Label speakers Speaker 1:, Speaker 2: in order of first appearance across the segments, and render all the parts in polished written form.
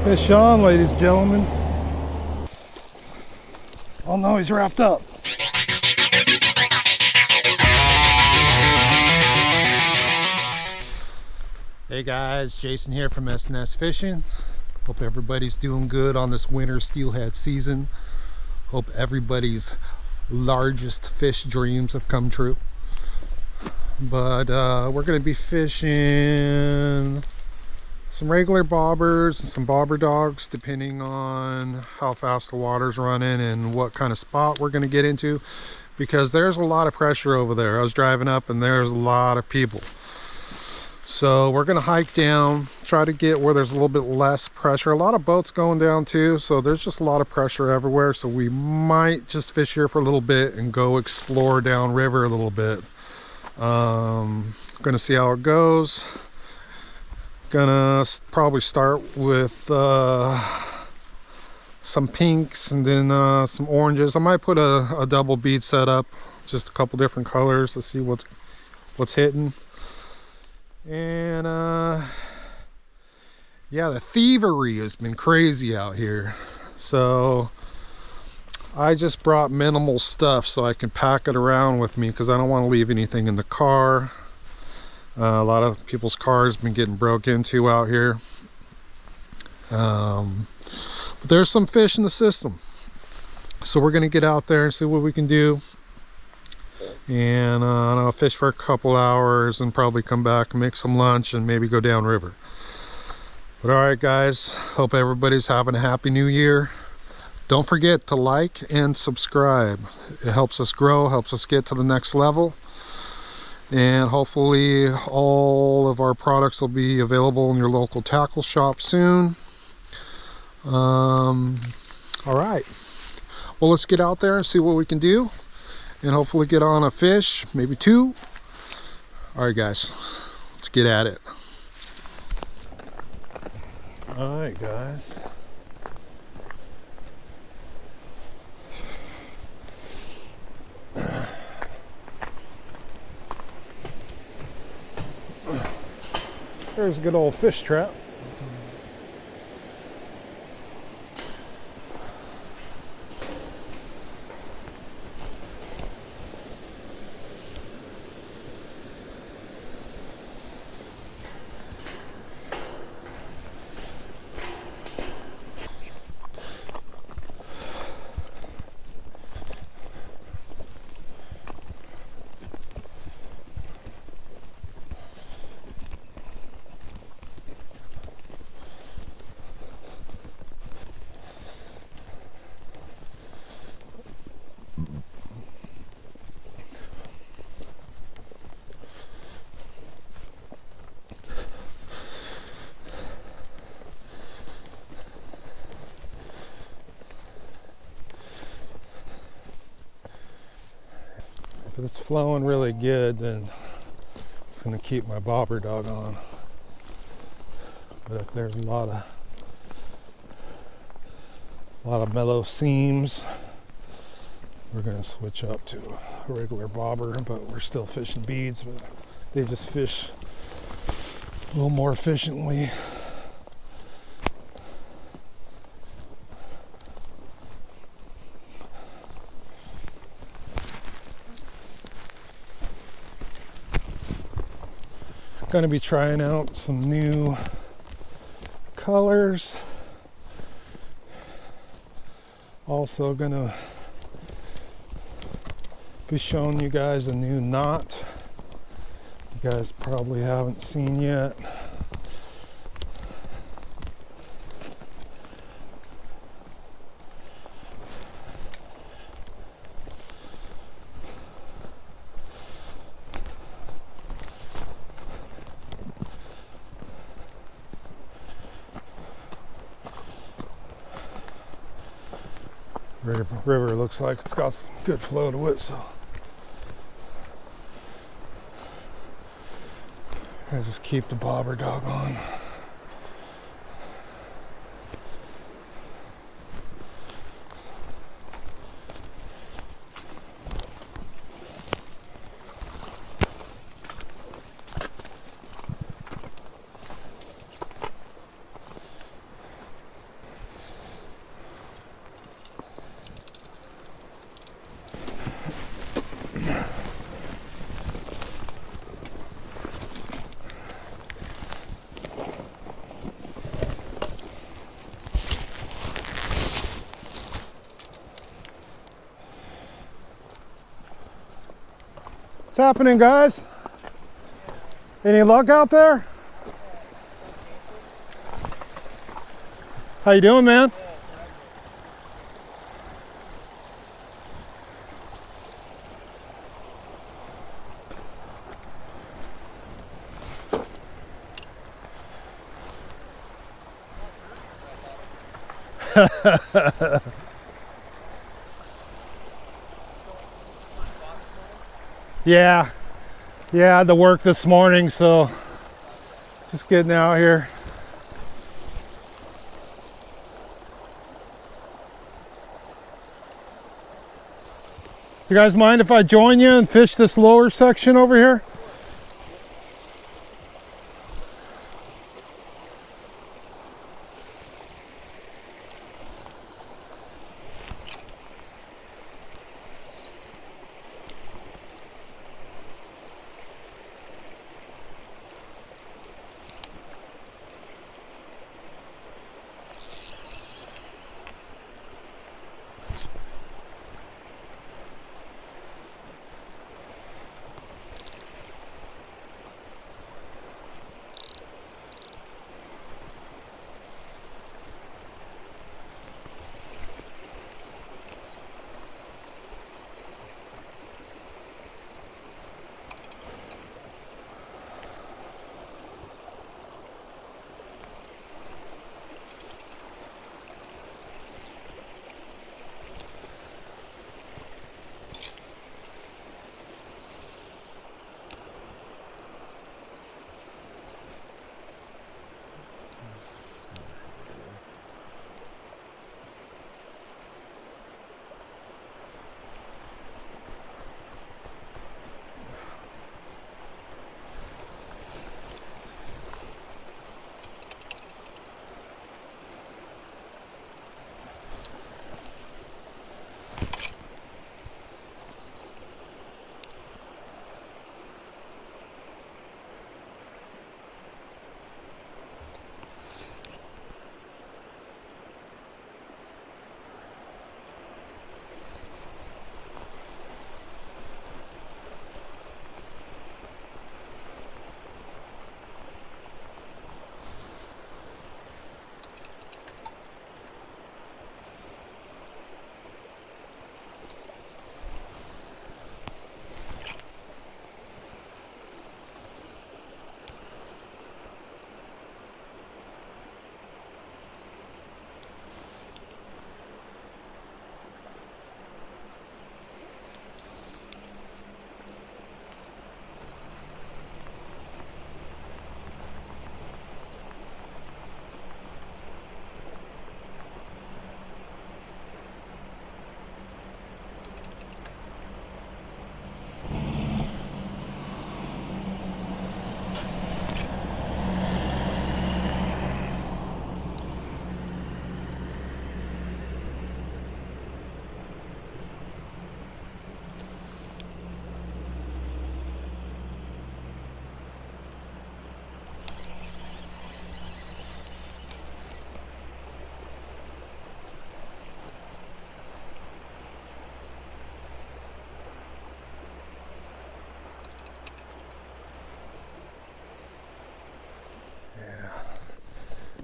Speaker 1: Fish on, ladies and gentlemen. Oh no, he's wrapped up. Hey guys, Jason here from S&S Fishing. Hope everybody's doing good on this winter steelhead season. Hope everybody's largest fish dreams have come true. But we're going to be fishing some regular bobbers and some bobber dogs, depending on how fast the water's running and what kind of spot we're going to get into, because there's a lot of pressure over there. I was driving up and there's a lot of people. So we're going to hike down, try to get where there's a little bit less pressure. A lot of boats going down too, so there's just a lot of pressure everywhere. So we might just fish here for a little bit and go explore downriver a little bit. Going to see how it goes. Gonna probably start with some pinks and then some oranges. I might put a double bead set up, just a couple different colors to see what's hitting. And yeah, the thievery has been crazy out here, so I just brought minimal stuff so I can pack it around with me, because I don't want to leave anything in the car. A lot of people's cars have been getting broke into out here. But there's some fish in the system, so we're going to get out there and see what we can do. And I'll fish for a couple hours and probably come back and make some lunch and maybe go downriver. But alright guys, hope everybody's having a happy new year. Don't forget to like and subscribe. It helps us grow, helps us get to the next level. And hopefully all of our products will be available in your local tackle shop soon. All right, well, let's get out there and see what we can do and hopefully get on a fish, maybe two. All right guys, let's get at it. All right guys, there's a good old fish trap. If it's flowing really good, then it's going to keep my bobber dog on. But if there's a lot of mellow seams, we're going to switch up to a regular bobber. But we're still fishing beads, but they just fish a little more efficiently. Going to be trying out some new colors. Also going to be showing you guys a new knot you guys probably haven't seen yet. River looks like it's got some good flow to it, so I just keep the bobber dog on. What's happening, guys? Any luck out there? How you doing, man? Yeah, I had to work this morning, so just getting out here. You guys mind if I join you and fish this lower section over here?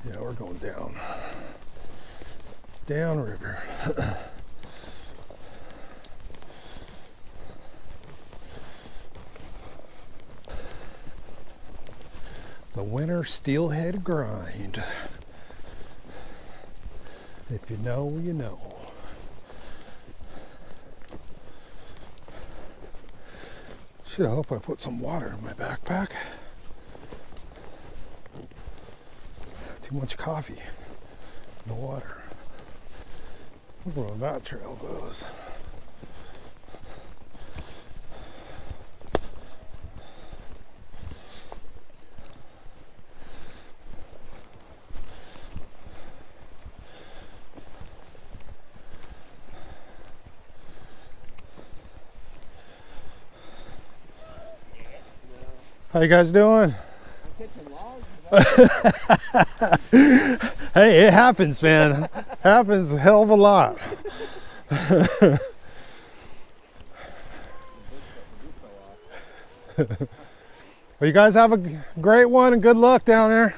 Speaker 1: Yeah, we're going down river. The winter steelhead grind. If you know, you know. Should hope I put some water in my backpack. Too much coffee, no water. Look where that trail goes. How you guys doing? Hey, it happens, man. Happens a hell of a lot. Well, you guys have a great one and good luck down there.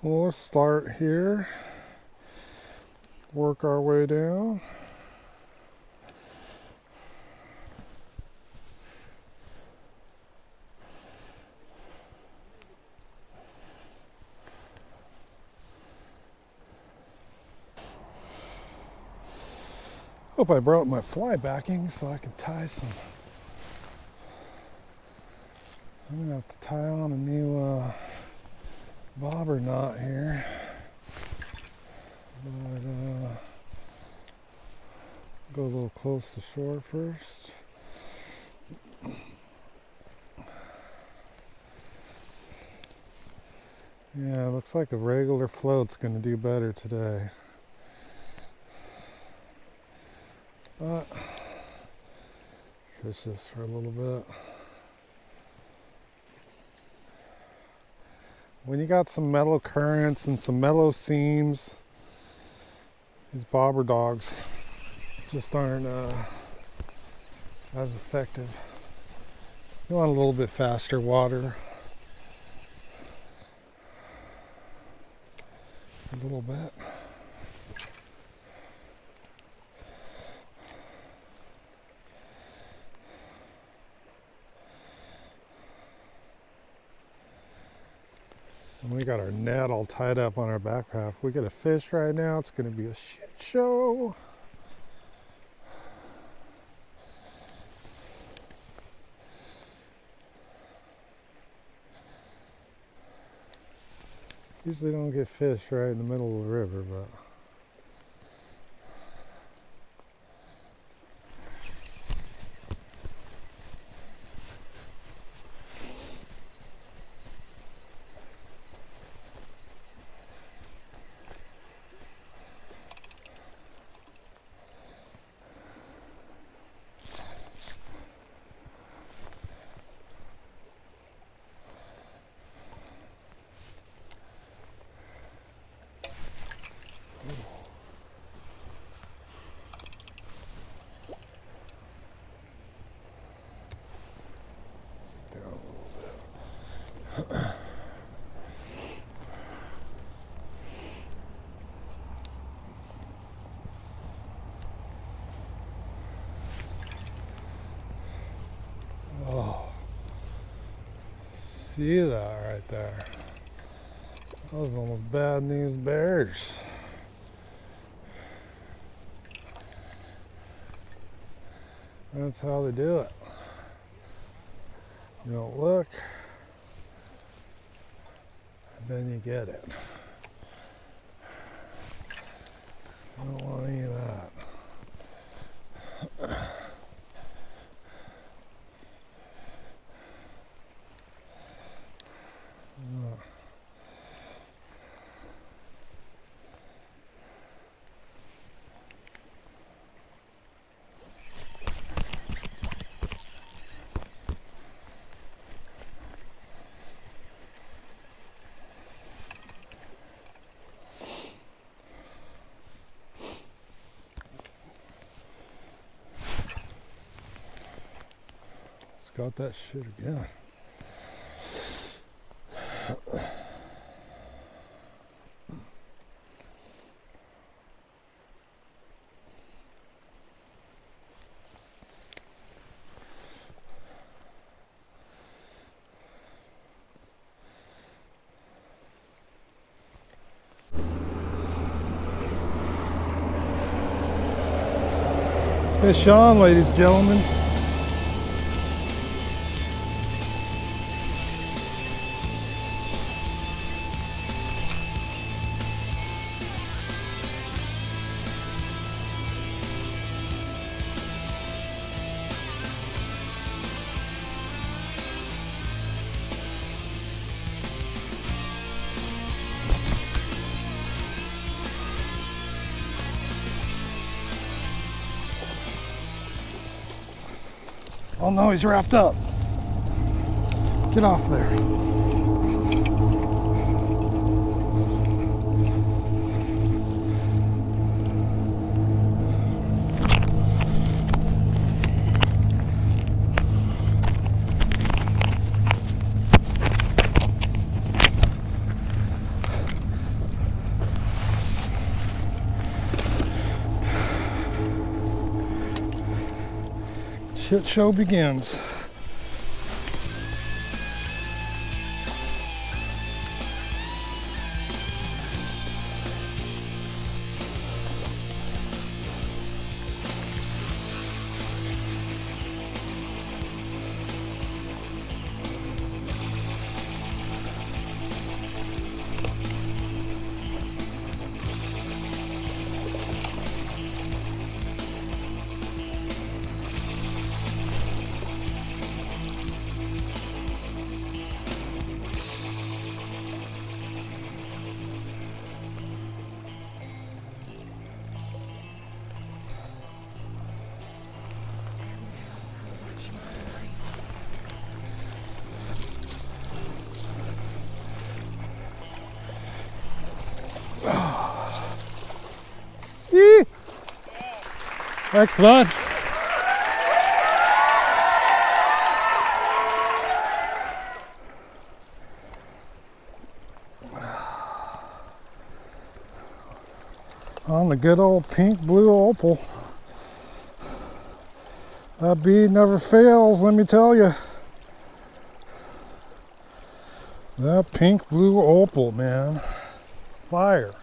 Speaker 1: We'll start here, work our way down. Hope I brought my fly backing so I can tie some. I'm gonna have to tie on a new bobber knot here. But go a little close to shore first. Yeah, it looks like a regular float's gonna do better today. But fish this for a little bit. When you got some mellow currents and some mellow seams, these bobber dogs just aren't as effective. You want a little bit faster water. A little bit. And we got our net all tied up on our back path. We get a fish right now, it's going to be a shit show. Usually don't get fish right in the middle of the river, but see that right there. That was almost bad news bears. That's how they do it. You don't look, then you get it. I don't want any of that. Got that shit again. Fish on, ladies and gentlemen. Oh no, he's wrapped up. Get off there. Shit show begins. Eee! Thanks, bud. On the good old pink blue opal. That bead never fails, let me tell you. That pink blue opal, man. Fire.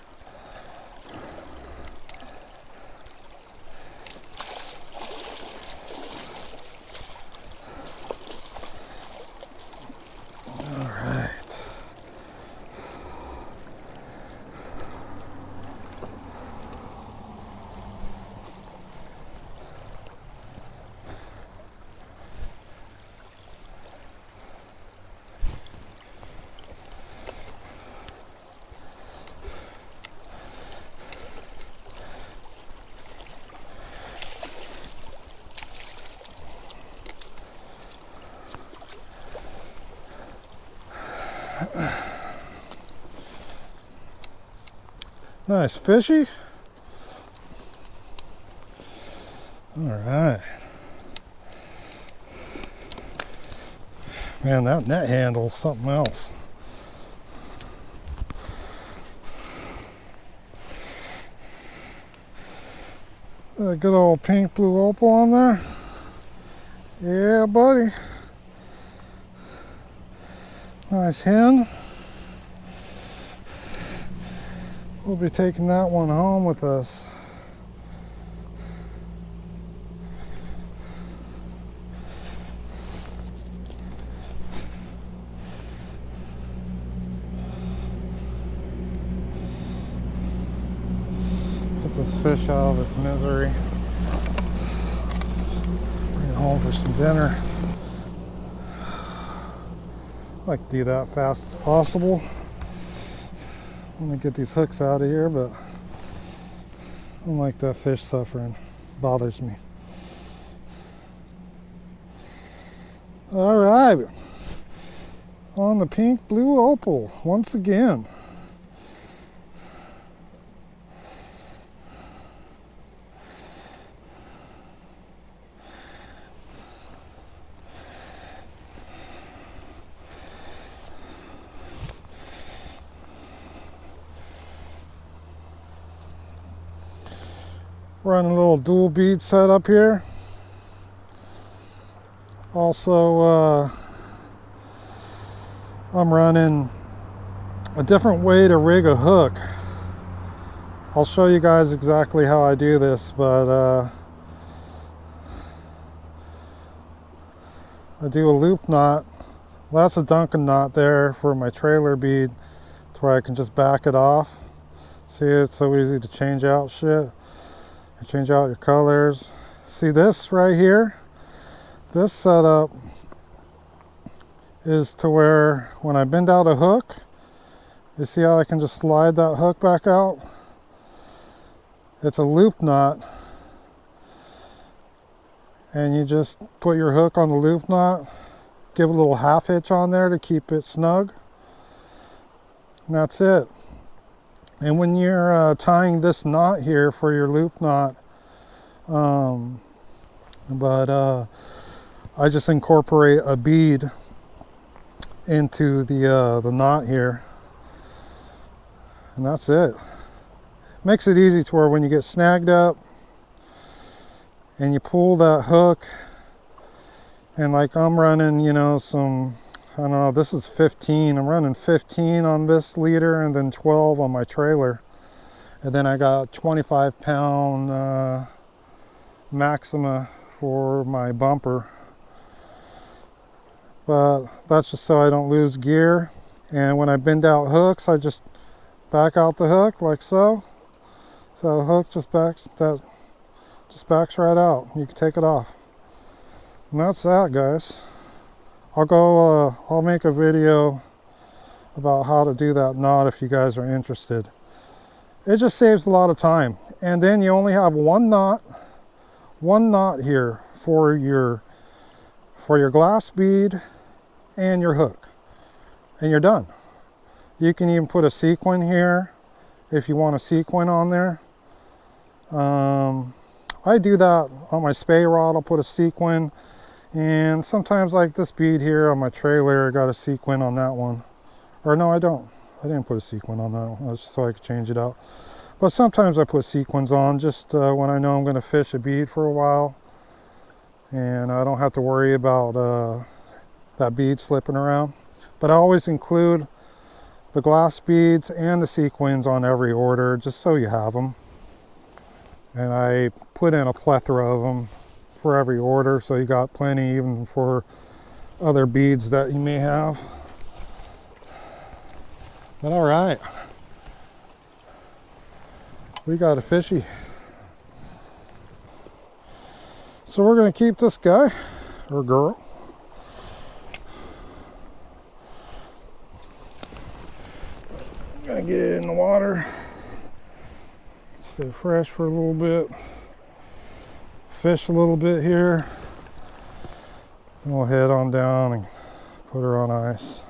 Speaker 1: Nice fishy. All right. Man, that net handle's something else. That good old pink blue opal on there. Yeah, buddy. Nice hen. We'll be taking that one home with us. Put this fish out of its misery. Bring it home for some dinner. I like to do that fast as possible. I'm gonna get these hooks out of here, but I don't like that fish suffering. Bothers me. All right, on the pink blue opal once again. Running a little dual bead setup here. Also, I'm running a different way to rig a hook. I'll show you guys exactly how I do this, but I do a loop knot. Well, that's a Duncan knot there for my trailer bead, to where I can just back it off. See, it's so easy to change out shit. Change out your colors. See this right here? This setup is to where when I bend out a hook, you see how I can just slide that hook back out? It's a loop knot, and you just put your hook on the loop knot
Speaker 2: give a little half hitch on there to keep it snug. And that's it. And when you're tying this knot here for your loop knot, I just incorporate a bead into the knot here, and that's it. Makes it easy to where when you get snagged up and you pull that hook, and like I'm running, you know, some, I don't know, this is 15. I'm running 15 on this leader and then 12 on my trailer. And then I got 25-pound Maxima for my bumper. But that's just so I don't lose gear. And when I bend out hooks, I just back out the hook like so. So the hook just backs right out. You can take it off. And that's that, guys. I'll make a video about how to do that knot if you guys are interested. It just saves a lot of time. And then you only have one knot here for your glass bead and your hook, and you're done. You can even put a sequin here if you want a sequin on there. I do that on my spay rod. I'll put a sequin, and sometimes like this bead here on my trailer, I got a sequin on that one. Or no, I don't. I didn't put a sequin on that one. That's just so I could change it out. But sometimes I put sequins on just when I know I'm going to fish a bead for a while, and I don't have to worry about that bead slipping around. But I always include the glass beads and the sequins on every order, just so you have them. And I put in a plethora of them for every order, so you got plenty even for other beads that you may have. But all right, we got a fishy. So we're going to keep this guy or girl. I'm going to get it in the water. Stay fresh for a little bit. Fish a little bit here. Then we'll head on down and put her on ice.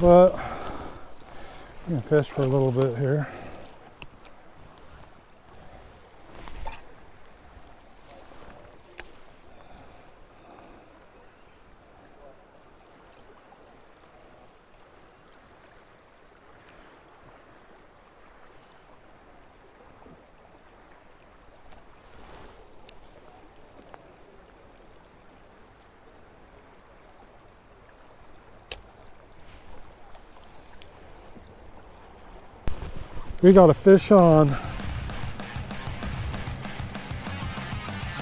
Speaker 2: But I'm going to fish for a little bit here. We got a fish on.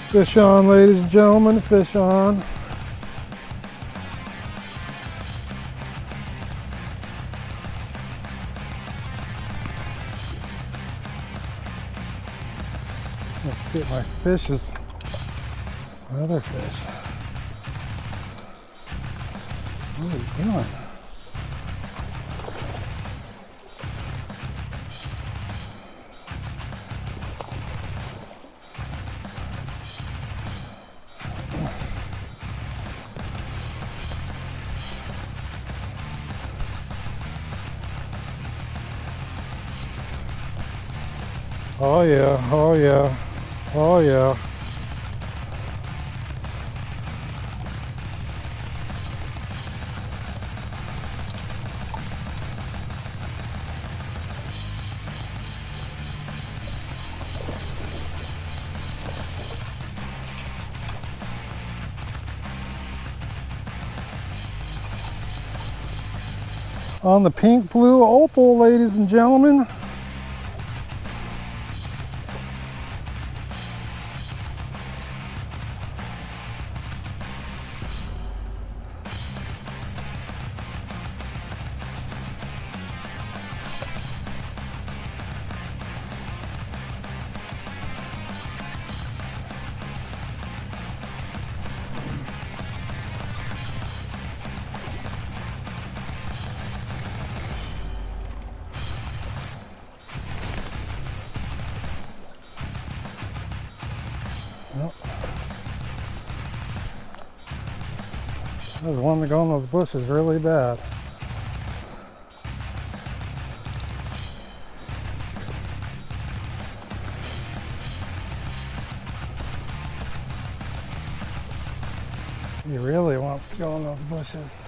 Speaker 2: Fish on, ladies and gentlemen, fish on. Let's see my fishes. Another fish. What is he doing? Oh yeah, oh yeah, oh yeah. On the pink blue opal, ladies and gentlemen. I was wanting to go in those bushes really bad. He really wants to go in those bushes.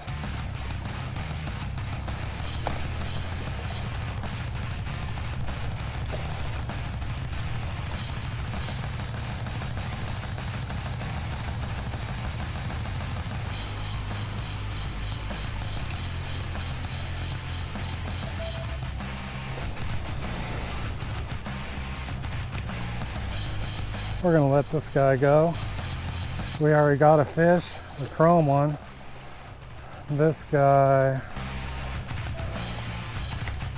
Speaker 2: We're gonna let this guy go. We already got a fish, the chrome one. This guy,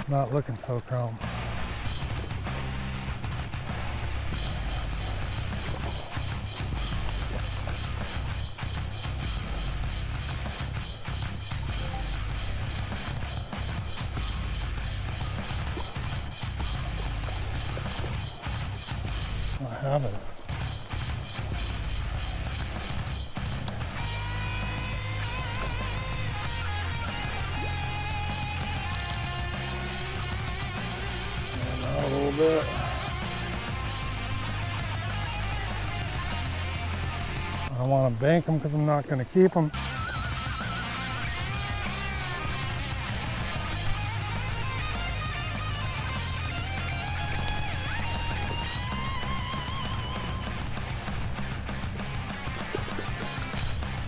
Speaker 2: not looking so chrome. I have it. A little bit. I don't want to bank them because I'm not going to keep them.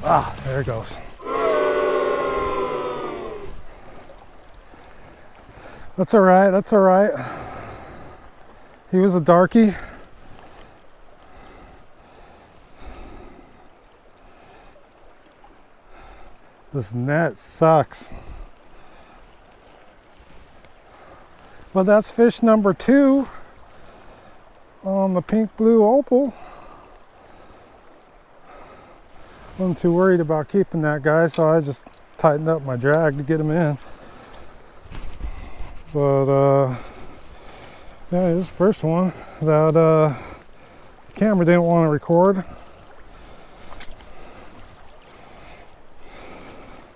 Speaker 2: Ah, there it goes. That's all right, that's all right. He was a darkie. This net sucks. But that's fish number 2 on the pink blue opal. Wasn't too worried about keeping that guy, so I just tightened up my drag to get him in. But yeah, it was the first one that the camera didn't want to record.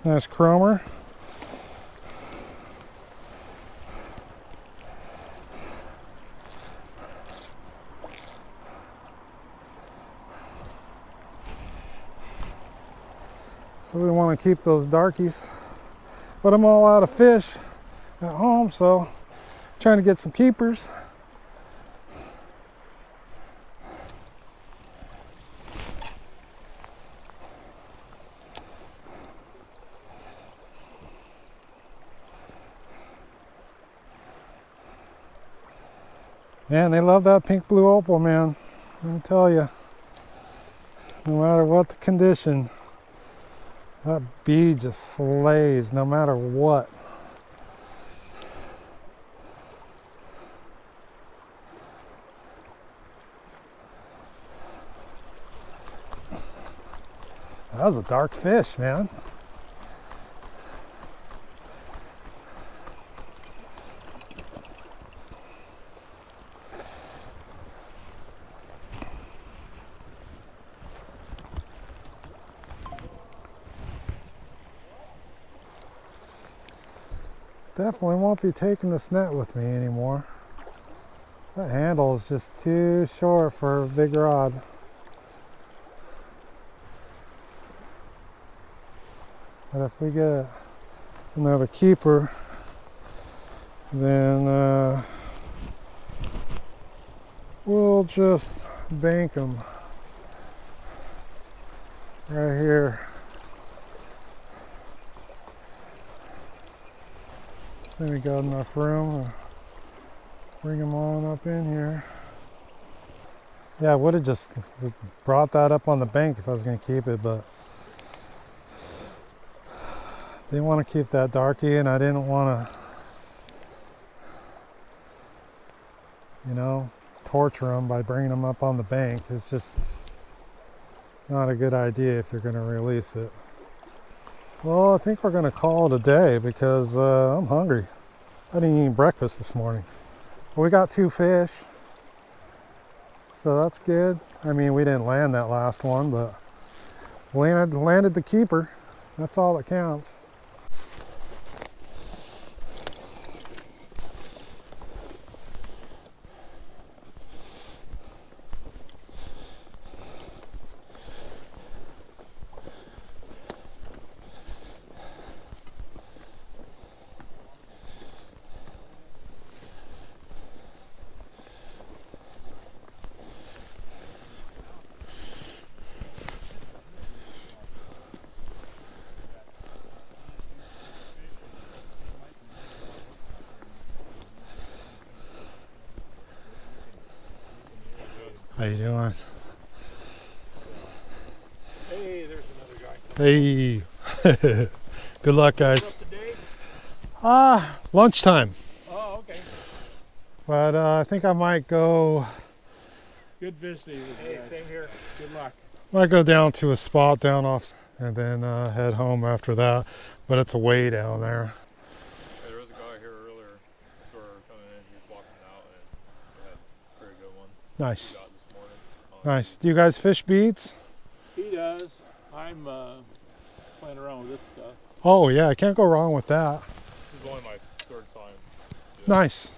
Speaker 2: Nice chromer. So we want to keep those darkies, but I'm all out of fish at home, so trying to get some keepers. Man, they love that pink blue opal, man. Let me tell you, no matter what the condition, that bead just slays no matter what. That was a dark fish, man. Definitely won't be taking this net with me anymore. That handle is just too short for a big rod. But if we get another keeper, then we'll just bank them right here. Then we got enough room to bring them on up in here. Yeah, I would have just brought that up on the bank if I was going to keep it, but they want to keep that darkie, and I didn't want to, you know, torture them by bringing them up on the bank. It's just not a good idea if you're going to release it. Well, I think we're going to call it a day because I'm hungry. I didn't eat breakfast this morning. We got 2 fish, so that's good. I mean, we didn't land that last one, but landed the keeper. That's all that counts. How you doing?
Speaker 3: Hey, there's another guy.
Speaker 2: Hey. Good luck,
Speaker 3: You're
Speaker 2: guys.
Speaker 3: up to date?
Speaker 2: Lunchtime.
Speaker 3: Oh, okay.
Speaker 2: But I think I might go
Speaker 3: Good visiting with you. Hey, same here. Good luck.
Speaker 2: down to a spot down off and then head home after that. But it's a way down there.
Speaker 4: Hey, there was a guy here earlier, sort of coming in, he was walking out, and he had a very good one.
Speaker 2: Nice.
Speaker 4: He got this morning.
Speaker 2: Nice. Do you guys fish beads?
Speaker 3: He does. I'm playing around with this stuff.
Speaker 2: Oh yeah, I can't go wrong with that.
Speaker 4: This is only my third time.
Speaker 2: Nice.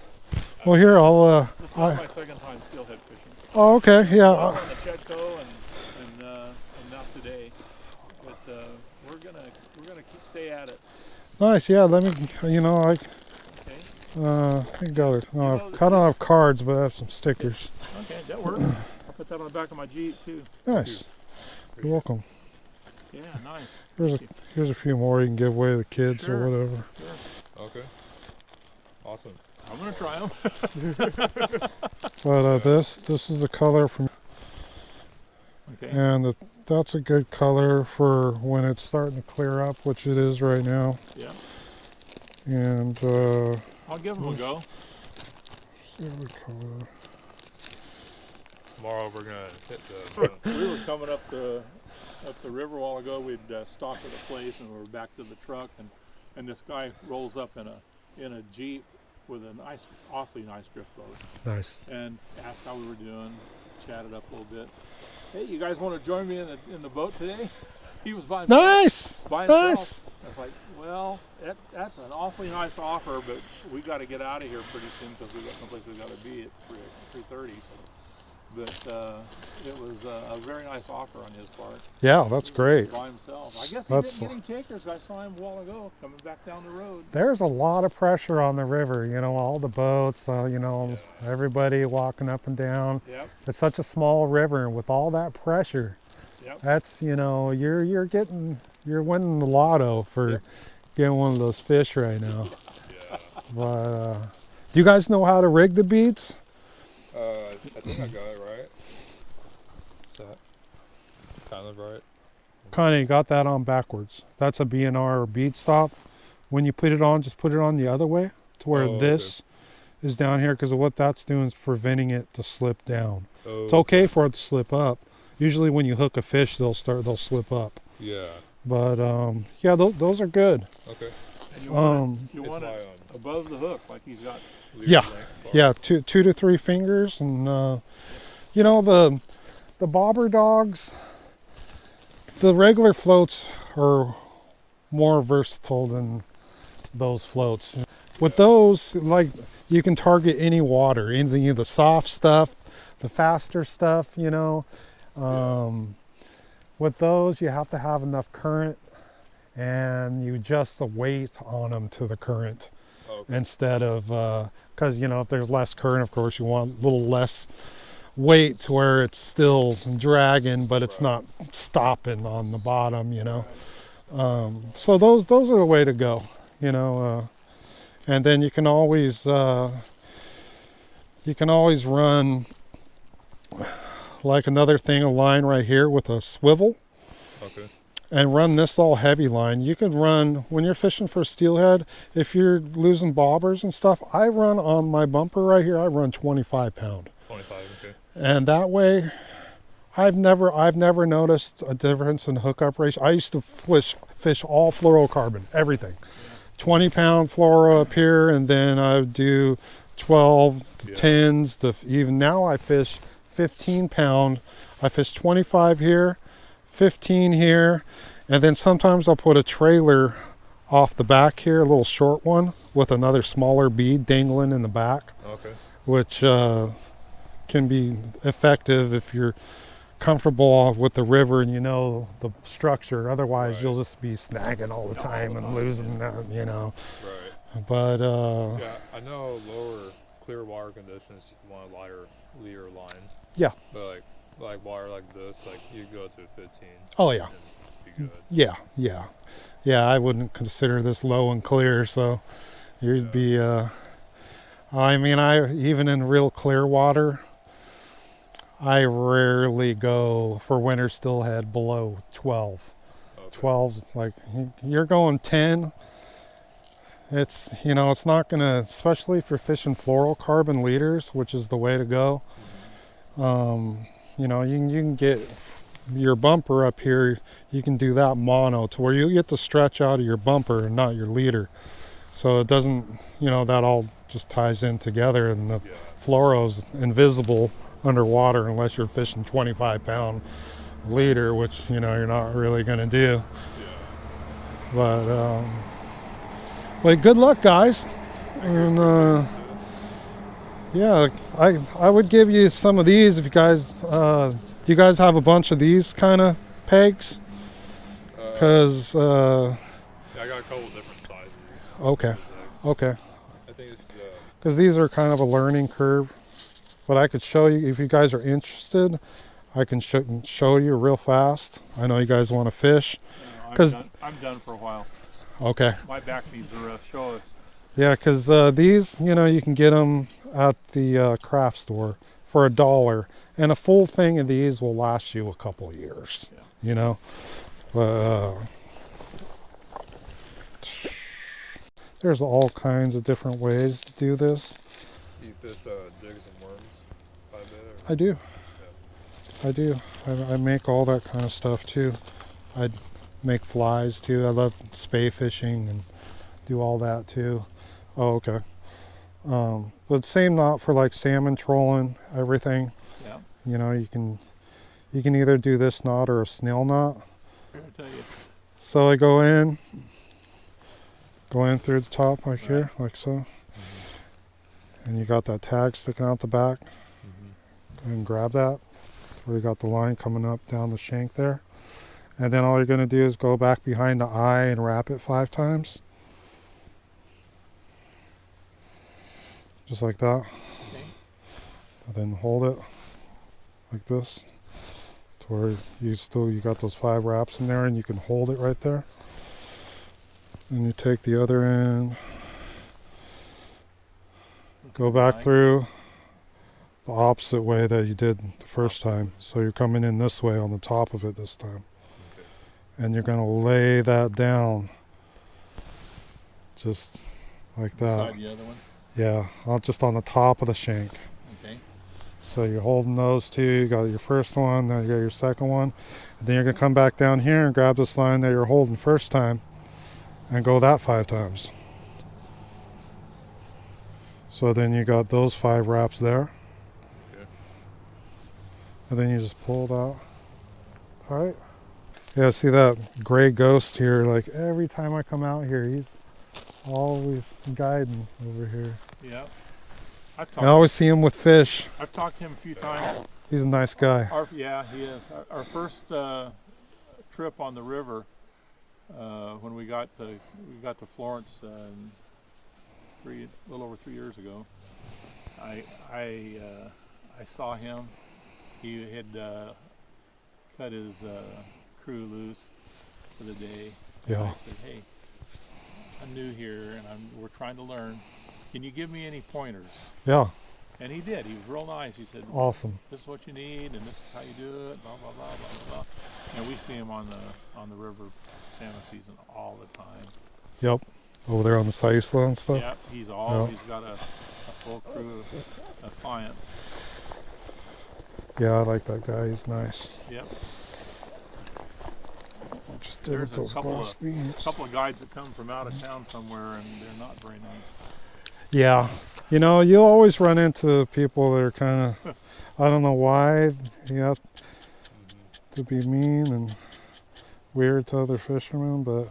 Speaker 2: Well, here I'll.
Speaker 3: This is my second time steelhead fishing.
Speaker 2: Oh, okay. Yeah.
Speaker 3: I was on the Chetco and not today, but we're gonna stay at it.
Speaker 2: Nice. Yeah. Let me. You know,
Speaker 3: Okay.
Speaker 2: I got it. I don't have cards, but I have some stickers.
Speaker 3: Okay, that works. I'll put that on the back of my Jeep too.
Speaker 2: Nice. You're welcome.
Speaker 3: Yeah, nice.
Speaker 2: Here's a few more you can give away to the kids
Speaker 3: Sure.
Speaker 2: or whatever.
Speaker 3: Sure.
Speaker 4: Okay. Awesome.
Speaker 3: I'm gonna try them.
Speaker 2: But this is the color from,
Speaker 3: Okay.
Speaker 2: and that's a good color for when it's starting to clear up, which it is right now.
Speaker 3: Yeah.
Speaker 2: And
Speaker 3: I'll give them a go.
Speaker 2: see what color.
Speaker 4: Tomorrow we're gonna hit the.
Speaker 3: We were coming up the river a while ago. We'd stopped at a place and we were back to the truck, and this guy rolls up in a Jeep with an awfully nice drift boat,
Speaker 2: Nice.
Speaker 3: and asked how we were doing. Chatted up a little bit. Hey, you guys want to join me in the boat today? He was by himself.
Speaker 2: Nice.
Speaker 3: By himself.
Speaker 2: Nice.
Speaker 3: I was like, well, that's an awfully nice offer, but we got to get out of here pretty soon because we got someplace we got to be at 3:30. But it was a very nice offer on his part.
Speaker 2: Yeah, that's great.
Speaker 3: By himself. I guess
Speaker 2: That's-
Speaker 3: he didn't get any takers. I saw him a while ago coming back down the road.
Speaker 2: There's a lot of pressure on the river. You know, all the boats. You know, everybody walking up and down.
Speaker 3: Yep.
Speaker 2: It's such a small river, and with all that pressure,
Speaker 3: Yep.
Speaker 2: that's, you know, you're winning the lotto for
Speaker 3: Yep.
Speaker 2: getting one of those fish right now.
Speaker 4: Yeah.
Speaker 2: But do you guys know how to rig the beads?
Speaker 4: I think I got it right. Is that kind of right?
Speaker 2: Kind of got that on backwards. That's a BNR or bead stop. When you put it on, just put it on the other way to where
Speaker 4: Oh,
Speaker 2: this is down here, because what that's doing is preventing it to slip down.
Speaker 4: Oh,
Speaker 2: It's okay for it to slip up. Usually when you hook a fish, they'll slip up.
Speaker 4: yeah.
Speaker 2: But yeah, those are good.
Speaker 4: Okay.
Speaker 3: And you want
Speaker 4: It's
Speaker 3: it
Speaker 4: my
Speaker 3: above the hook, like he's got.
Speaker 4: leader
Speaker 2: Yeah.
Speaker 4: length bar.
Speaker 2: Yeah, two to three fingers, and you know, the bobber dogs, the regular floats are more versatile than those floats. With those, like, you can target any water, anything, the soft stuff, the faster stuff, you know. With those, you have to have enough current, and you adjust the weight on them to the current.
Speaker 4: Okay.
Speaker 2: Instead of, because, you know, if there's less current, of course, you want a little less weight to where it's still dragging, but it's not stopping on the bottom, you know. So those are the way to go, you know. And then you can always run like another thing, a line right here with a swivel.
Speaker 4: Okay.
Speaker 2: And run this all heavy line. You could run, when you're fishing for steelhead, if you're losing bobbers and stuff, I run on my bumper right here, I run 25 pound.
Speaker 4: 25. Okay.
Speaker 2: And that way, I've never noticed a difference in hookup ratio. I used to fish all fluorocarbon, everything. 20 pound fluoro up here, and then I would do 12 to 10s. Even now I fish 15 pound. I fish 25 here, 15 here, And then sometimes I'll put a trailer off the back here, a little short one, with another smaller bead dangling in the back,
Speaker 4: Okay.
Speaker 2: which can be effective if you're comfortable with the river and you know the structure. Otherwise,
Speaker 4: Right.
Speaker 2: you'll just be snagging all the time and losing that, you know.
Speaker 4: Right.
Speaker 2: But
Speaker 4: Yeah, I know lower clear water conditions you want a lighter leader line.
Speaker 2: yeah.
Speaker 4: But like water like this, like you go to 15
Speaker 2: Oh yeah.
Speaker 4: and be good.
Speaker 2: Yeah. I wouldn't consider this low and clear, so you'd be. I mean, I even in real clear water, I rarely go for winter steelhead below 12.
Speaker 4: Okay.
Speaker 2: 12's like you're going 10. It's, you know, it's not gonna, especially if you're fishing fluorocarbon leaders, which is the way to go. You know, you can get your bumper up here. You can do that mono to where you get to stretch out of your bumper and not your leader. So it doesn't, you know, that all just ties in together, and the fluoro's invisible underwater unless you're fishing 25-pound leader, which, you know, you're not really gonna do. But well, good luck, guys. And yeah, I would give you some of these if you guys. Do you guys have a bunch of these kind of pegs? Because
Speaker 4: Yeah, I got a couple different sizes.
Speaker 2: okay, okay.
Speaker 4: I think it's
Speaker 2: Because these are kind of a learning curve. But I could show you if you guys are interested. I can show you real fast. I know you guys want to fish.
Speaker 3: I'm done for a while.
Speaker 2: Okay.
Speaker 3: My back needs a rest. Show us.
Speaker 2: Yeah, because these, you know, you can get them at the craft store for $1, and a full thing of these will last you a couple of years.
Speaker 3: Yeah.
Speaker 2: You know, but there's all kinds of different ways to do this.
Speaker 4: you fish jigs and worms quite a bit? Or?
Speaker 2: I do. I do. I make all that kind of stuff too. I make flies too. I love spay fishing and do all that too. Oh, okay. But same knot for like salmon trolling, everything.
Speaker 3: Yeah.
Speaker 2: You know, you can either do this knot or a snail knot.
Speaker 3: Here, I tell you.
Speaker 2: So I go in through the top like here, like so. And you got that tag sticking out the back. Go ahead and grab that. Where you got the line coming up down the shank there. And then all you're going to do is go back behind the eye and wrap it 5 times. Just like that.
Speaker 3: Okay.
Speaker 2: And then hold it like this. To where you got those 5 wraps in there, and you can hold it right there. And you take the other end, go back through the opposite way that you did the first time. So you're coming in this way on the top of it this time. And you're going to lay that down just like that.
Speaker 3: Beside the other one.
Speaker 2: Yeah, just on the top of the shank.
Speaker 3: Okay.
Speaker 2: So you're holding those two. You got your first one, now you got your second one. And then you're going to come back down here and grab this line that you're holding first time and go that 5 times. So then you got those 5 wraps there.
Speaker 4: Okay.
Speaker 2: And then you just pull it out. All right. Yeah, see that gray ghost here? Like every time I come out here, he's always guiding over here.
Speaker 3: Yeah.
Speaker 2: I always see him with fish.
Speaker 3: I've talked to him a few times.
Speaker 2: He's a nice guy.
Speaker 3: Yeah, he is. Our first trip on the river, when we got to Florence a little over 3 years ago, I saw him. He had cut his crew loose for the day.
Speaker 2: Yeah.
Speaker 3: And I said, hey, I'm new here and we're trying to learn. Can you give me any pointers?
Speaker 2: Yeah.
Speaker 3: And he did. He was real nice. He said,
Speaker 2: awesome.
Speaker 3: This is what you need, and this is how you do it. Blah blah blah blah blah blah. And we see him on the river salmon season all the time.
Speaker 2: Yep. Over there on the Saisla and stuff.
Speaker 3: Yeah, he's got a full crew of clients.
Speaker 2: Yeah, I like that guy. He's nice.
Speaker 3: Yep.
Speaker 2: Just did
Speaker 3: There's a
Speaker 2: those glass beads.
Speaker 3: couple of guides that come from out of town somewhere, and they're not very nice.
Speaker 2: Yeah. You know, you'll always run into people that are kind of, I don't know why you have to be mean, weird to other fishermen, but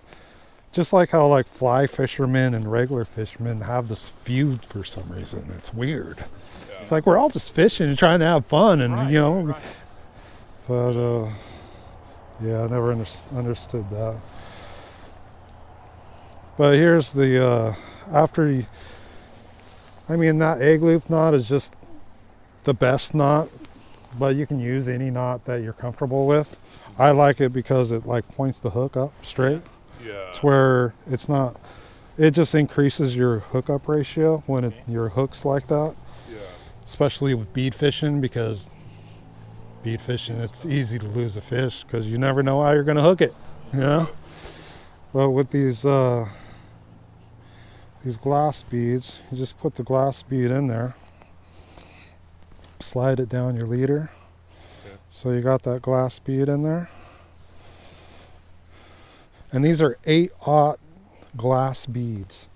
Speaker 2: just like how like fly fishermen and regular fishermen have this feud for some reason. It's weird.
Speaker 4: Yeah.
Speaker 2: It's like we're all just fishing and trying to have fun, and
Speaker 3: Right,
Speaker 2: you know.
Speaker 3: right.
Speaker 2: But yeah, I never understood that. But here's the after you. I mean, that egg loop knot is just the best knot, but you can use any knot that you're comfortable with. I like it because it like points the hook up straight.
Speaker 4: Yeah.
Speaker 2: It's where it's not. It just increases your hookup ratio when your hook's like that.
Speaker 4: Yeah.
Speaker 1: Especially with bead fishing, because bead fishing, it's easy to lose a fish because you never know how you're going to hook it, you know? But with these glass beads, you just put the glass bead in there, slide it down your leader.
Speaker 4: Okay.
Speaker 2: So you got that glass bead in there. And these are 8/0 glass beads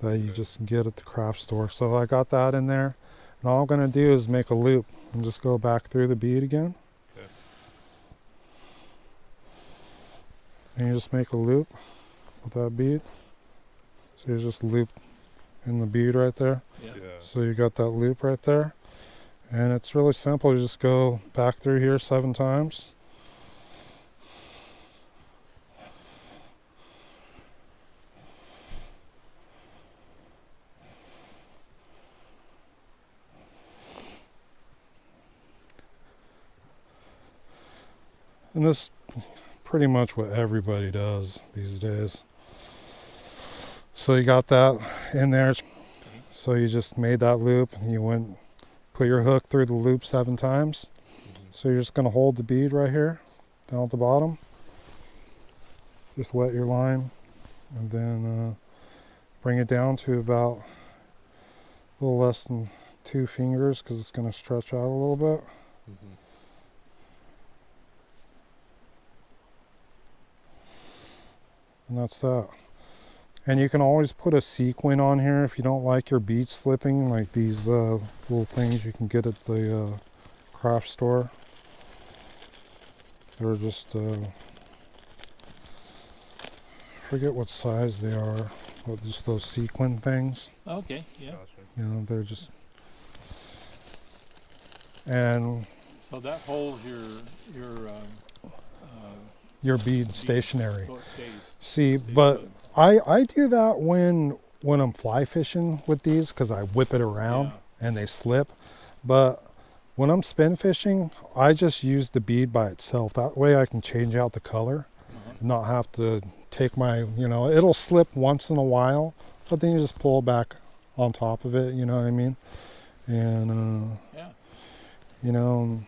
Speaker 2: that you just get at the craft store. So I got that in there. And all I'm going to do is make a loop and just go back through the bead again.
Speaker 4: Okay.
Speaker 2: And you just make a loop with that bead. So you just loop in the bead right there.
Speaker 3: Yeah.
Speaker 4: Yeah.
Speaker 2: So you got that loop right there. And it's really simple. You just go back through here 7 times. And this is pretty much what everybody does these days. So you got that in there. So you just made that loop and you went, put your hook through the loop 7 times. So you're just going to hold the bead right here down at the bottom. Just wet your line and then bring it down to about a little less than 2 fingers because it's going to stretch out a little bit.
Speaker 4: Mm-hmm.
Speaker 2: And that's that. And you can always put a sequin on here if you don't like your bead slipping, like these little things you can get at the craft store. They're just, forget what size they are, but just those sequin things.
Speaker 3: Okay, yeah.
Speaker 4: Gotcha.
Speaker 2: You know, they're just, and
Speaker 3: So that holds
Speaker 2: your bead stationary.
Speaker 3: So it stays.
Speaker 2: See,
Speaker 3: Stays
Speaker 2: but
Speaker 3: put.
Speaker 2: I do that when I'm fly fishing with these because I whip it around and they slip. But when I'm spin fishing, I just use the bead by itself. That way I can change out the color, not have to take my, you know, it'll slip once in a while, but then you just pull back on top of it, you know what I mean? And,
Speaker 3: Yeah.
Speaker 2: you know,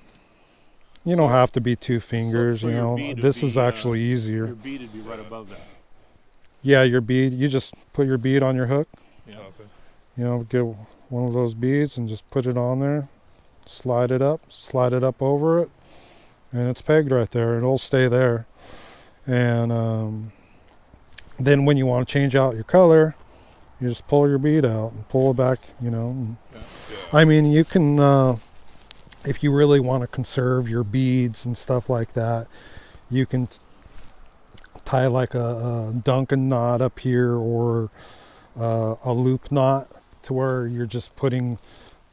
Speaker 2: you don't have to be 2 fingers,
Speaker 3: so
Speaker 2: you
Speaker 3: your
Speaker 2: know.
Speaker 3: bead would
Speaker 2: This is
Speaker 3: be,
Speaker 2: actually easier.
Speaker 3: Your bead would be right above that.
Speaker 2: Yeah, your bead, you just put your bead on your hook.
Speaker 3: Yeah.
Speaker 4: Okay.
Speaker 2: You know, get one of those beads and just put it on there, slide it up over it, and it's pegged right there. It'll stay there. And then when you want to change out your color, you just pull your bead out and pull it back, you know. And,
Speaker 4: Yeah.
Speaker 2: I mean, you can, if you really want to conserve your beads and stuff like that, you can tie like a Duncan knot up here or a loop knot to where you're just putting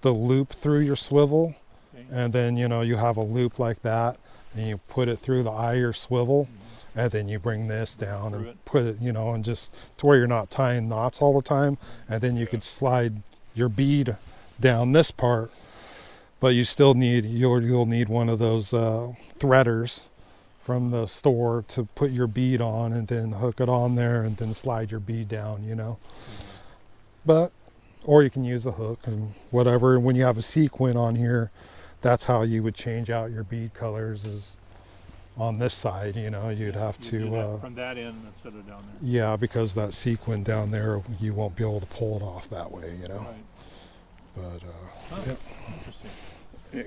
Speaker 2: the loop through your swivel,
Speaker 3: Okay.
Speaker 2: and then you know you have a loop like that and you put it through the eye of your swivel, and then you bring this down
Speaker 3: Through
Speaker 2: and
Speaker 3: it.
Speaker 2: put it, you know, and just to where you're not tying knots all the time, and then you could slide your bead down this part, but you still need you'll need one of those threaders from the store to put your bead on and then hook it on there and then slide your bead down, you know. But, or you can use a hook and whatever. When you have a sequin on here, that's how you would change out your bead colors, is on this side, you know. You'd have
Speaker 3: You do that
Speaker 2: to,
Speaker 3: from that end instead of down there.
Speaker 2: yeah, because that sequin down there, you won't be able to pull it off that way, you know.
Speaker 3: Right.
Speaker 2: But,
Speaker 3: Huh.
Speaker 2: yeah.
Speaker 3: Interesting.
Speaker 4: Yeah,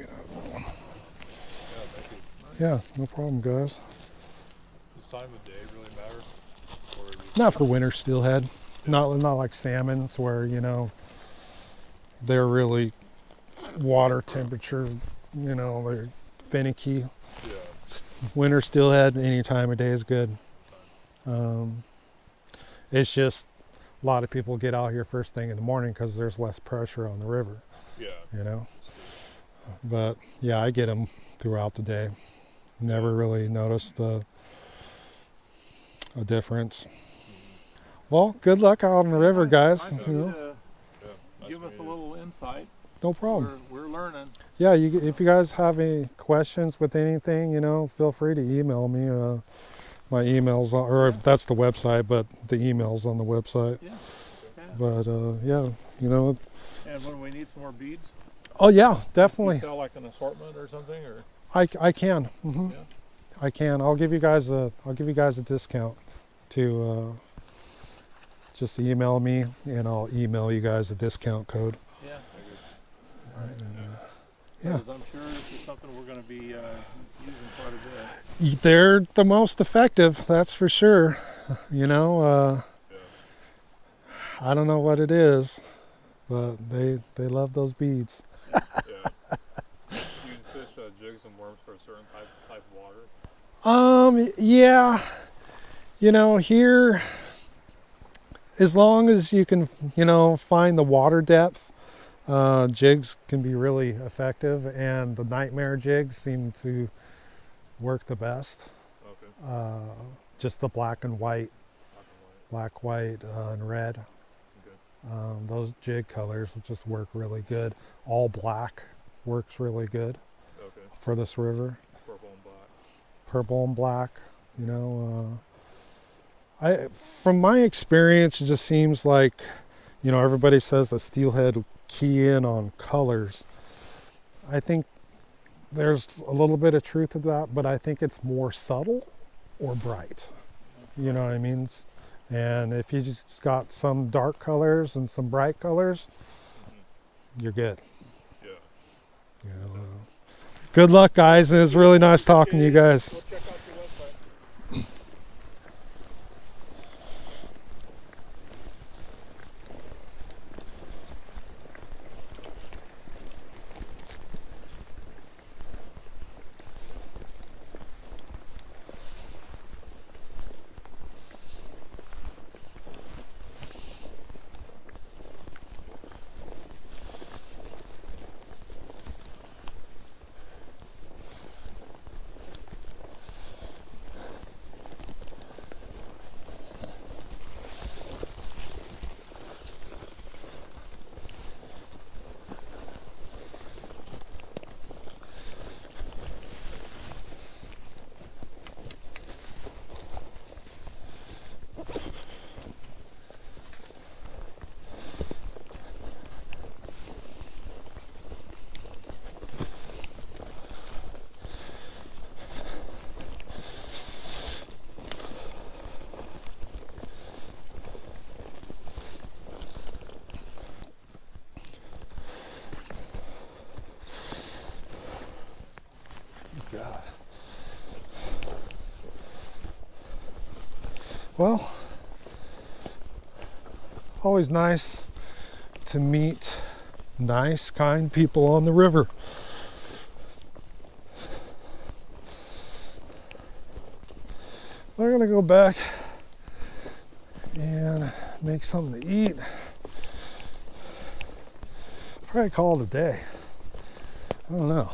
Speaker 4: thank you.
Speaker 2: Yeah, no problem, guys.
Speaker 4: Does time of day really matter? Or is it-
Speaker 2: Not for winter steelhead. Not like salmon. It's where, you know, they're really water temperature, you know, they're finicky.
Speaker 4: Yeah.
Speaker 2: winter steelhead any time of day is good. It's just a lot of people get out here first thing in the morning because there's less pressure on the river,
Speaker 4: Yeah.
Speaker 2: you know. But yeah, I get them throughout the day. Never really noticed a difference. Well, good luck out on the river, guys.
Speaker 3: Nice
Speaker 2: You know,
Speaker 3: of you
Speaker 4: Yeah.
Speaker 3: to give us a little insight.
Speaker 2: no problem.
Speaker 3: We're learning.
Speaker 2: Yeah, if you guys have any questions with anything, you know, feel free to email me. My email's on, or that's the website, but the email's on the website.
Speaker 3: Yeah.
Speaker 2: But yeah, you know.
Speaker 3: And when we need some more beads,
Speaker 2: Oh yeah,
Speaker 3: you
Speaker 2: definitely.
Speaker 3: sell like an assortment or something, or
Speaker 2: I can. Hmm.
Speaker 3: Yeah.
Speaker 2: I can. I'll give you guys a discount to just email me, and I'll email you guys a discount code.
Speaker 3: yeah.
Speaker 2: And,
Speaker 3: Because I'm sure this is something we're going to be using quite a bit.
Speaker 2: they're the most effective, that's for sure. You know, I don't know what it is, but they love those beads.
Speaker 4: Yeah. You fish jigs and worms for a certain type of water.
Speaker 2: Yeah, you know, here, as long as you can, you know, find the water depth, jigs can be really effective, and the nightmare jigs seem to work the best.
Speaker 4: Okay.
Speaker 2: Just the black and white,
Speaker 4: Black
Speaker 2: white, and red.
Speaker 4: and white.
Speaker 2: Those jig colors will just work really good. All black works really good
Speaker 4: Okay. Okay.
Speaker 2: for this river.
Speaker 4: Purple and black.
Speaker 2: Purple and black, you know. From my experience, it just seems like, you know, everybody says that steelhead key in on colors. I think there's a little bit of truth to that, but I think it's more subtle or bright. You know what I mean? And if you just got some dark colors and some bright colors, you're good.
Speaker 4: Yeah.
Speaker 2: You know, good luck, guys. And it's really nice talking to you guys.
Speaker 3: We'll check out your website.
Speaker 2: God. Well, always nice to meet nice, kind people on the river. We're gonna go back and make something to eat. Probably call it a day. I don't know.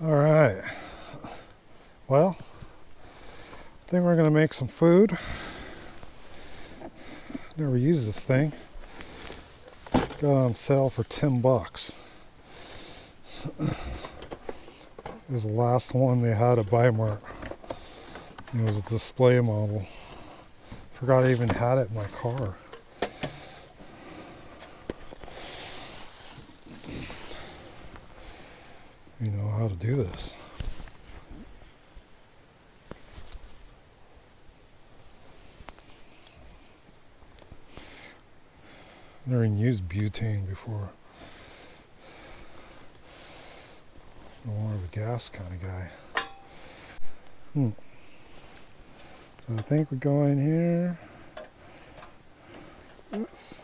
Speaker 2: All right. Well, I think we're gonna make some food. Never used this thing. Got it on sale for $10. It was the last one they had at Bimart. It was a display model. Forgot I even had it in my car. to do this. Never even used butane before. I'm more of a gas kind of guy. I think we go in here. This.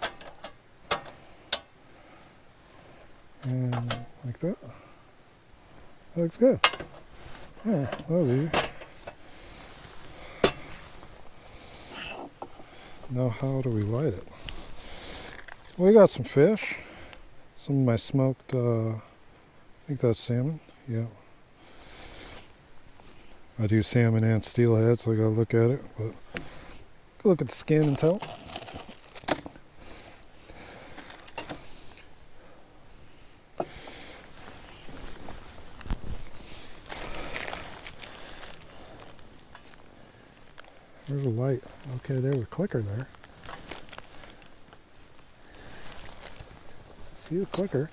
Speaker 2: And like that. That looks good. Yeah, that was easy. Now how do we light it? We got some fish. Some of my smoked, I think that's salmon. Yeah. I do salmon and steelhead, so I gotta look at it. But look at the skin and tell. There's a light. Okay, there's a clicker there. See the clicker.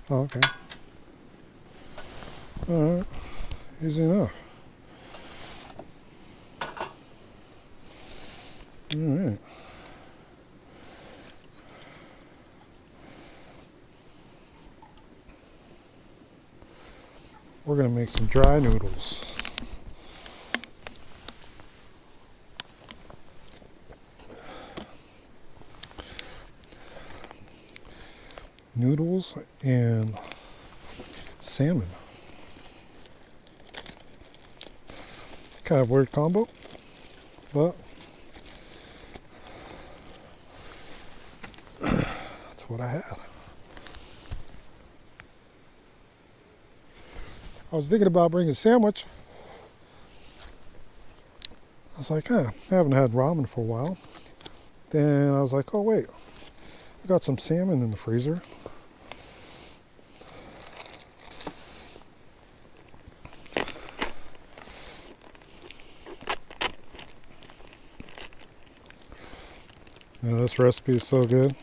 Speaker 2: Oh, okay. Alright. Easy enough. Alright. We're going to make some dry noodles. Noodles and salmon. Kind of weird combo, but that's what I had. I was thinking about bringing a sandwich. I was like, I haven't had ramen for a while. Then I was like, oh wait, I got some salmon in the freezer. Now this recipe is so good.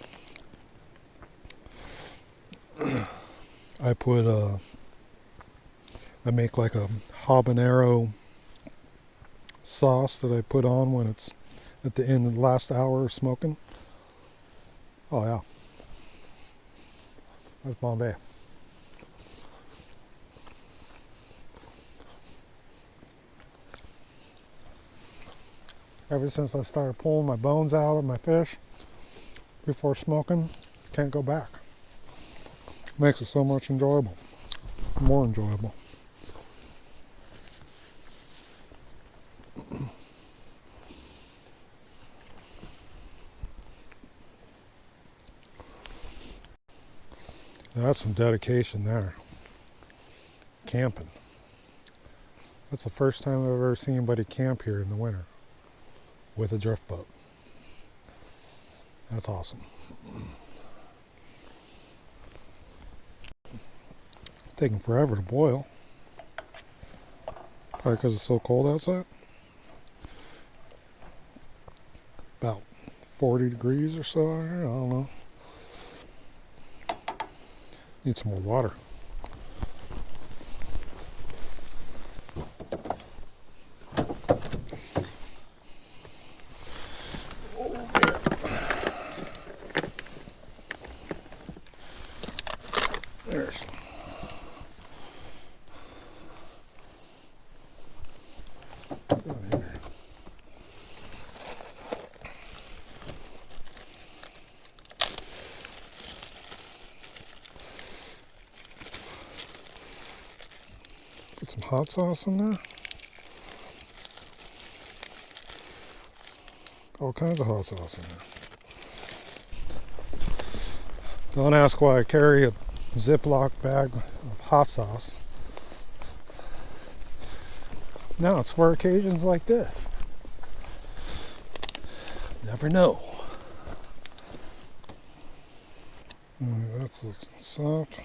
Speaker 2: I make like a habanero sauce that I put on when it's at the end of the last hour of smoking. Oh yeah. That's Bombay. Ever since I started pulling my bones out of my fish before smoking, can't go back. Makes it so much enjoyable. More enjoyable. Now that's some dedication there. Camping. That's the first time I've ever seen anybody camp here in the winter with a drift boat. That's awesome. It's taking forever to boil. Probably because it's so cold outside. About 40 degrees or so out here. I don't know. Need some more water. There's put some hot sauce in there. All kinds of hot sauce in there. Don't ask why I carry a Ziploc bag of hot sauce. No, it's for occasions like this. Never know. Alright, that's looking soft.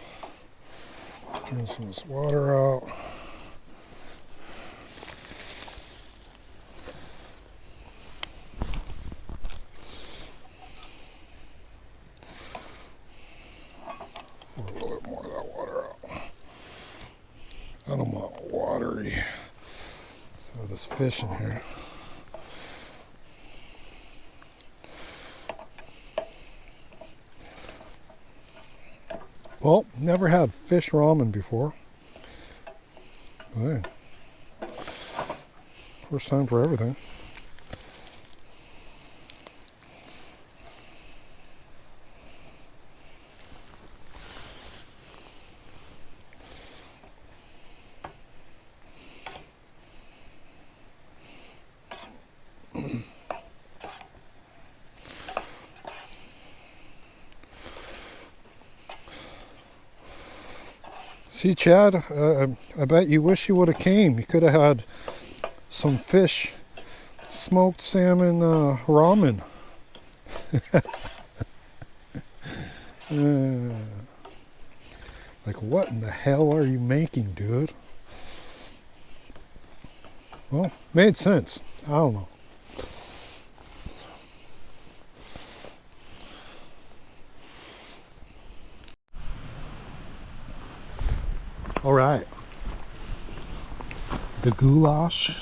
Speaker 2: Drain some of this water out. Pour a little bit more of that water out. I don't want watery. So this fish in here. Well, never had fish ramen before. Hey, first time for everything. See, Chad, I bet you wish you would have came. You could have had some fish, smoked salmon ramen. Like, what in the hell are you making, dude? Well, made sense. I don't know. All right. The goulash.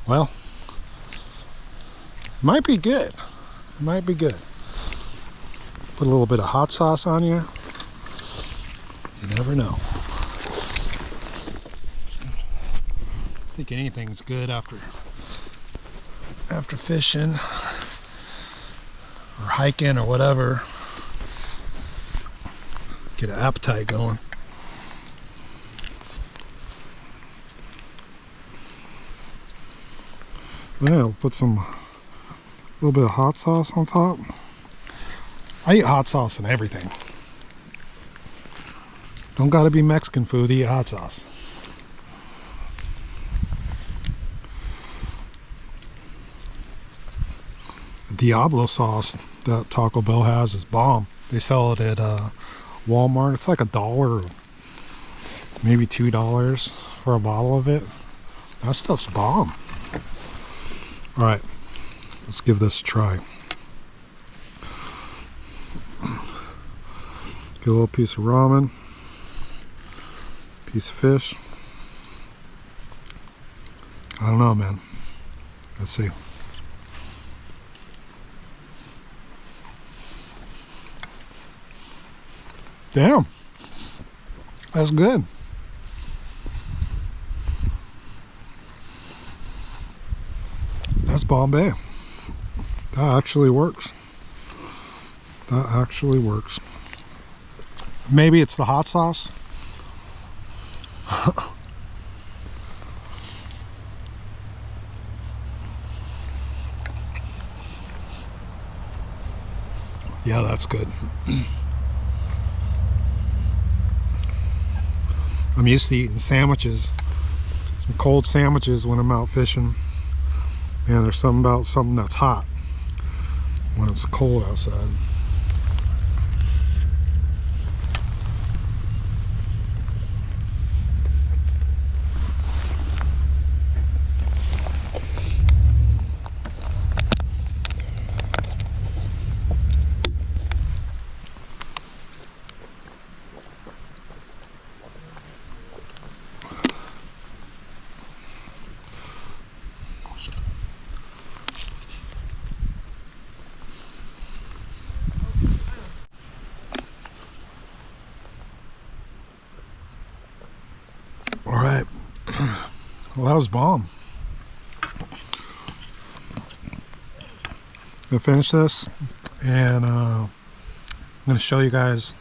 Speaker 2: Well, might be good. Might be good. Put a little bit of hot sauce on you. You never know. I think anything's good after fishing or hiking or whatever. Get an appetite going. Yeah, we'll put a little bit of hot sauce on top. I eat hot sauce and everything. Don't gotta be Mexican food to eat hot sauce. The Diablo sauce that Taco Bell has is bomb. They sell it at Walmart. It's like $1, maybe $2 for a bottle of it. That stuff's bomb. All right, let's give this a try. Get a little piece of ramen, piece of fish. I don't know, man. Let's see. Damn, that's good. That's Bombay. That actually works. That actually works. Maybe it's the hot sauce. Yeah, that's good. I'm used to eating sandwiches, some cold sandwiches when I'm out fishing. And there's something about something that's hot when it's cold outside. All right, well, that was bomb. Gonna finish this, and I'm gonna show you guys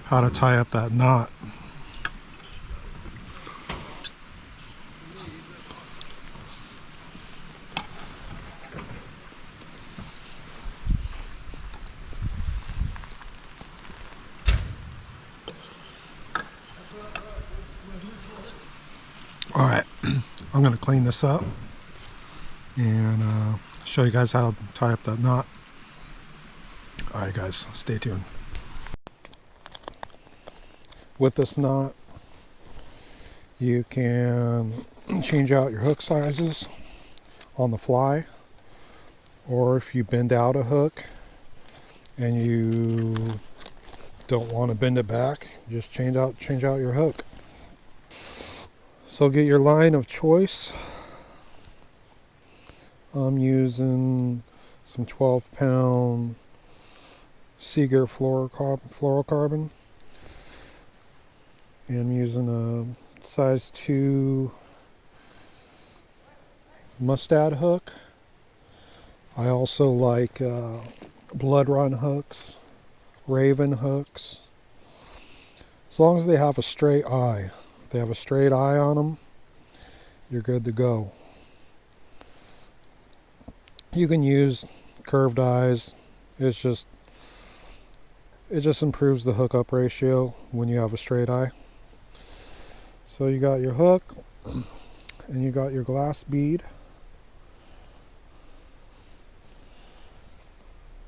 Speaker 2: how to tie up that knot. All right, I'm gonna clean this up and show you guys how to tie up that knot. All right, guys, stay tuned. With this knot, you can change out your hook sizes on the fly, or if you bend out a hook and you don't want to bend it back, just change out your hook. So get your line of choice. I'm using some 12-pound Seager fluorocarbon. And I'm using a size 2 mustad hook. I also like blood run hooks, raven hooks. As long as they have a straight eye. If they have a straight eye on them, you're good to go. You can use curved eyes. It just improves the hookup ratio when you have a straight eye. So you got your hook and you got your glass bead,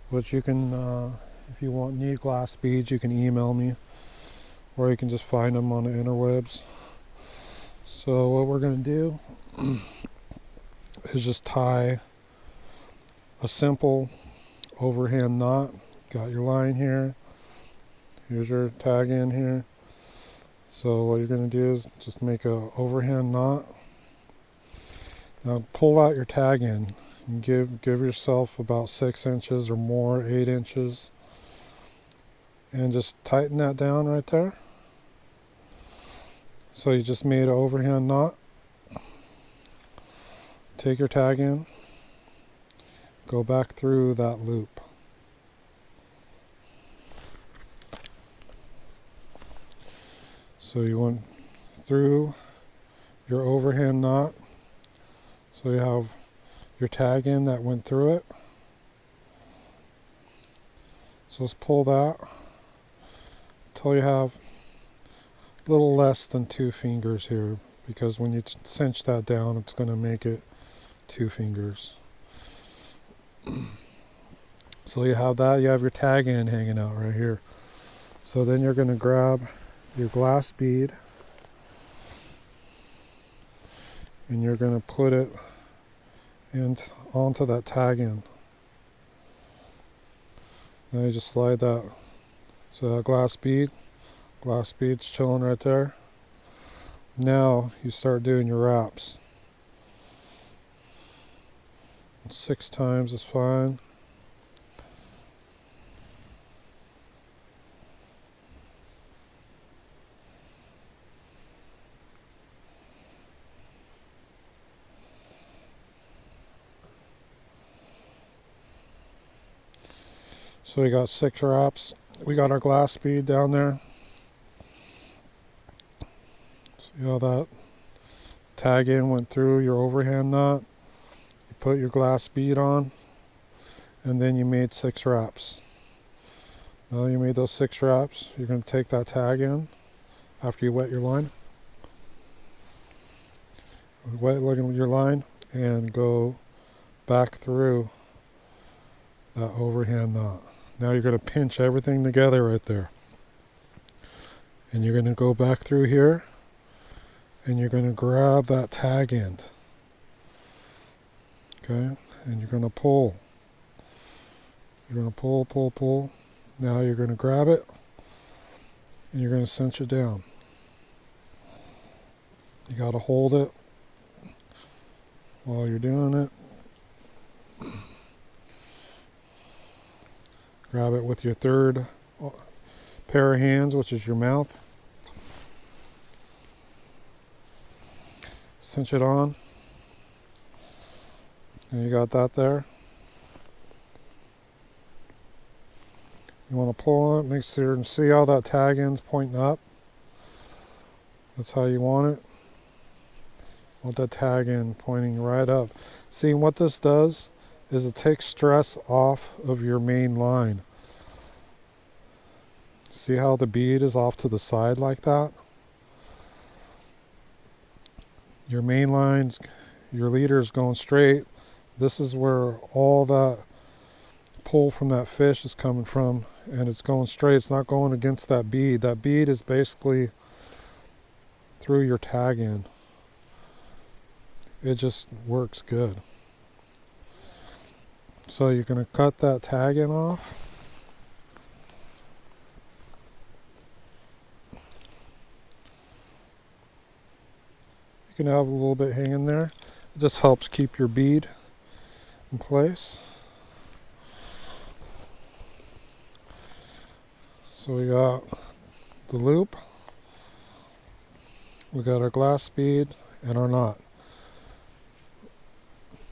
Speaker 2: which you can, if you need glass beads, you can email me, or you can just find them on the interwebs. So what we're going to do is just tie a simple overhand knot. Got your line here. Here's your tag in here. So what you're going to do is just make a overhand knot. Now pull out your tag in and give yourself about 6 inches or more, 8 inches, and just tighten that down right there. So you just made an overhand knot. Take your tag in, go back through that loop. So you went through your overhand knot. So you have your tag in that went through it. So let's pull that until you have a little less than 2 fingers here, because when you cinch that down, it's going to make it 2 fingers. So you have that, you have your tag in hanging out right here. So then you're going to grab your glass bead and you're going to put it onto that tag in. Now you just slide that. So that glass bead's chilling right there. Now you start doing your wraps. 6 times is fine. So we got 6 wraps. We got our glass bead down there. See how that tag in went through your overhand knot? You put your glass bead on, and then you made 6 wraps. Now you made those 6 wraps, you're going to take that tag in after you wet your line. Wet your line and go back through that overhand knot. Now you're going to pinch everything together right there. And you're going to go back through here and you're going to grab that tag end. Okay? And you're going to pull. You're going to pull. Now you're going to grab it and you're going to cinch it down. You got to hold it while you're doing it. Grab it with your third pair of hands, which is your mouth. Cinch it on. And you got that there. You want to pull on it, make sure and see how that tag end's pointing up. That's how you want it. Want that tag end pointing right up. See, what this does is it takes stress off of your main line. See how the bead is off to the side like that? Your main line's, your leader is going straight. This is where all that pull from that fish is coming from, and it's going straight. It's not going against that bead. That bead is basically through your tag in. It just works good. So you're going to cut that tag in off. can have a little bit hanging there. It just helps keep your bead in place. So we got the loop, we got our glass bead, and our knot.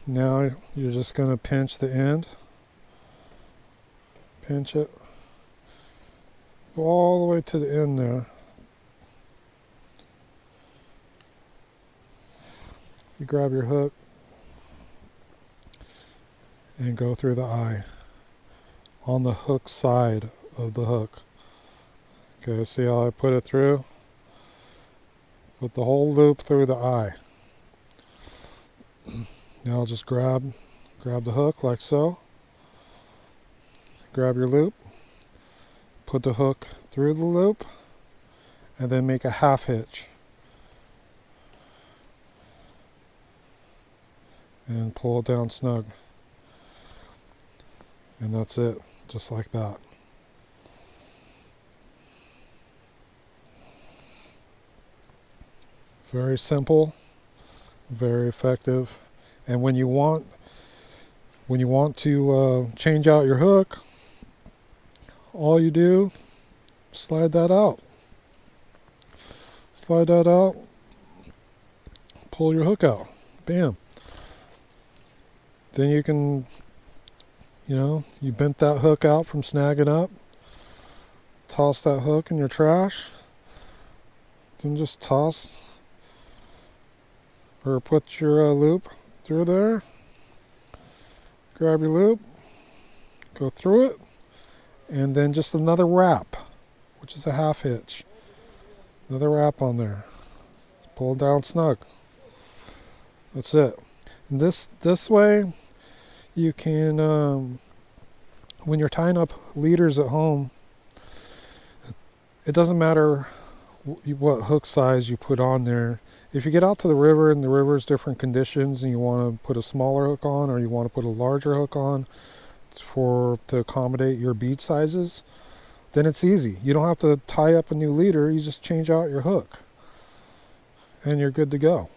Speaker 2: Now you're just going to pinch the end, pinch it, go all the way to the end there. You grab your hook and go through the eye on the hook side of the hook. Okay, see how I put it through? Put the whole loop through the eye. Now I'll just grab the hook like so. Grab your loop, put the hook through the loop, and then make a half hitch. And pull it down snug. And that's it, just like that. Very simple, very effective. And when you want to change out your hook, all you do, slide that out. Slide that out, pull your hook out, bam. Then you can, you bent that hook out from snagging up, toss that hook in your trash, then just toss or put your loop through there, grab your loop, go through it, and then just another wrap, which is a half hitch. Another wrap on there. Pull it down snug. That's it. And this way, you can, when you're tying up leaders at home, it doesn't matter what hook size you put on there. If you get out to the river and the river's different conditions and you want to put a smaller hook on or you want to put a larger hook on to accommodate your bead sizes, then it's easy. You don't have to tie up a new leader, you just change out your hook and you're good to go.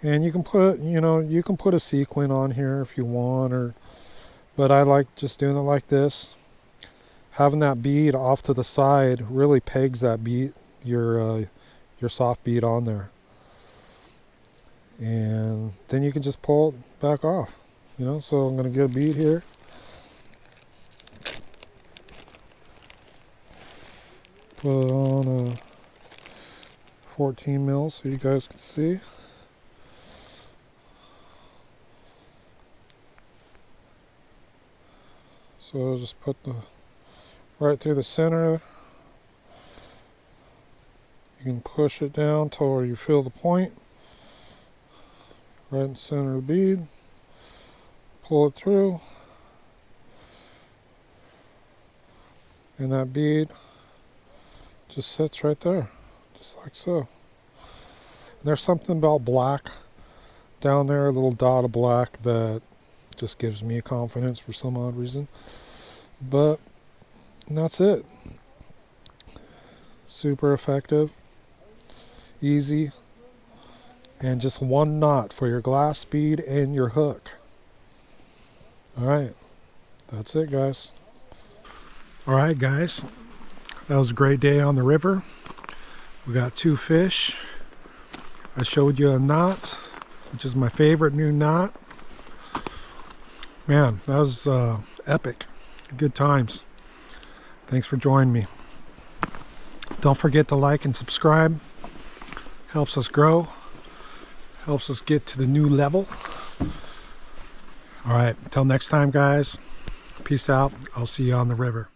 Speaker 2: And you can put a sequin on here if you want, but I like just doing it like this. Having that bead off to the side really pegs that bead, your soft bead on there. And then you can just pull it back off. So I'm going to get a bead here. Put it on a 14 mil so you guys can see. So I'll just put right through the center. You can push it down till where you feel the point. Right in the center of the bead. Pull it through. And that bead just sits right there. Just like so. And there's something about black down there, a little dot of black that just gives me confidence for some odd reason. But that's it. Super effective, easy, and just one knot for your glass bead and your hook. Alright, that's it, guys. Alright, guys, that was a great day on the river. We got 2 fish. I showed you a knot, which is my favorite new knot. Man, that was epic. Good times. Thanks for joining me. Don't forget to like and subscribe. Helps us grow. Helps us get to the new level. All right, until next time, guys. Peace out. I'll see you on the river.